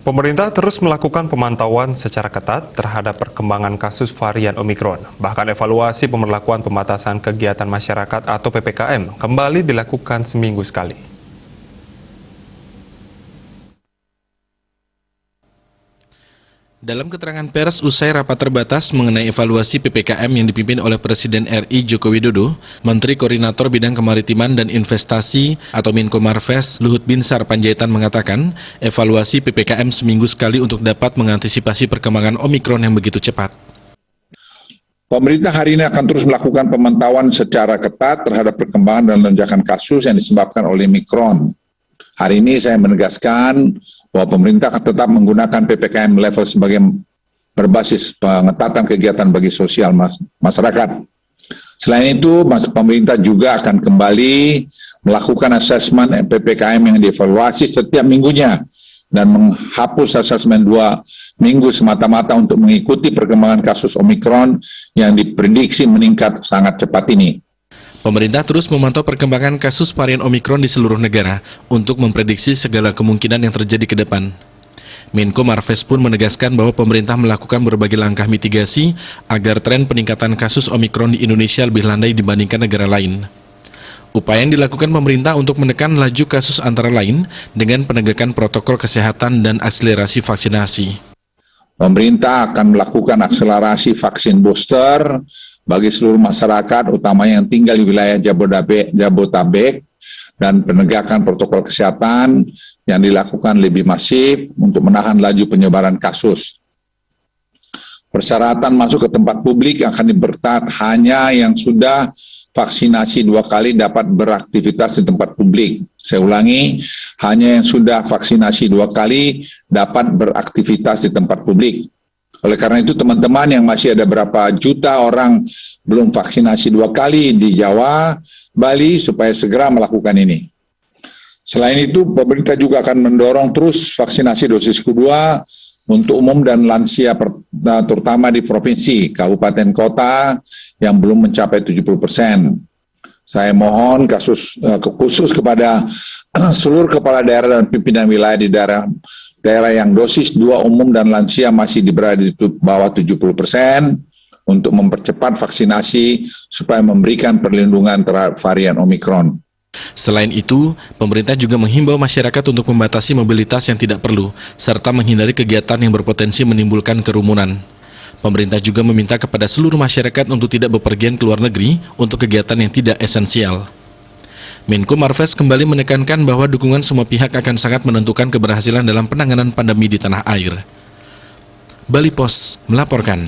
Pemerintah terus melakukan pemantauan secara ketat terhadap perkembangan kasus varian Omikron. Bahkan evaluasi pemberlakuan pembatasan kegiatan masyarakat atau PPKM kembali dilakukan seminggu sekali. Dalam keterangan pers usai rapat terbatas mengenai evaluasi PPKM yang dipimpin oleh Presiden RI Joko Widodo, Menteri Koordinator Bidang Kemaritiman dan Investasi atau Menko Marves Luhut Binsar Panjaitan mengatakan evaluasi PPKM seminggu sekali untuk dapat mengantisipasi perkembangan Omikron yang begitu cepat. Pemerintah hari ini akan terus melakukan pemantauan secara ketat terhadap perkembangan dan lonjakan kasus yang disebabkan oleh Omikron. Hari ini saya menegaskan bahwa pemerintah akan tetap menggunakan PPKM level sebagai berbasis pengetatan kegiatan bagi sosial masyarakat. Selain itu, pemerintah juga akan kembali melakukan asesmen PPKM yang dievaluasi setiap minggunya dan menghapus asesmen 2 minggu semata-mata untuk mengikuti perkembangan kasus Omikron yang diprediksi meningkat sangat cepat ini. Pemerintah terus memantau perkembangan kasus varian Omikron di seluruh negara untuk memprediksi segala kemungkinan yang terjadi ke depan. Menko Marves pun menegaskan bahwa pemerintah melakukan berbagai langkah mitigasi agar tren peningkatan kasus Omikron di Indonesia lebih landai dibandingkan negara lain. Upaya yang dilakukan pemerintah untuk menekan laju kasus antara lain dengan penegakan protokol kesehatan dan akselerasi vaksinasi. Pemerintah akan melakukan akselerasi vaksin booster bagi seluruh masyarakat, utamanya yang tinggal di wilayah Jabodetabek, dan penegakan protokol kesehatan yang dilakukan lebih masif untuk menahan laju penyebaran kasus. Persyaratan masuk ke tempat publik akan diperketat, hanya yang sudah vaksinasi 2 kali dapat beraktivitas di tempat publik. Saya ulangi, hanya yang sudah vaksinasi 2 kali dapat beraktivitas di tempat publik. Oleh karena itu teman-teman yang masih ada berapa juta orang belum vaksinasi 2 kali di Jawa, Bali, supaya segera melakukan ini. Selain itu, pemerintah juga akan mendorong terus vaksinasi dosis kedua untuk umum dan lansia, terutama di provinsi, kabupaten, kota yang belum mencapai 70%. Saya mohon khusus kepada seluruh kepala daerah dan pimpinan wilayah di daerah yang dosis 2 umum dan lansia masih berada di bawah 70% untuk mempercepat vaksinasi supaya memberikan perlindungan terhadap varian Omikron. Selain itu, pemerintah juga menghimbau masyarakat untuk membatasi mobilitas yang tidak perlu, serta menghindari kegiatan yang berpotensi menimbulkan kerumunan. Pemerintah juga meminta kepada seluruh masyarakat untuk tidak bepergian ke luar negeri untuk kegiatan yang tidak esensial. Menko Marves kembali menekankan bahwa dukungan semua pihak akan sangat menentukan keberhasilan dalam penanganan pandemi di tanah air. Bali Pos melaporkan.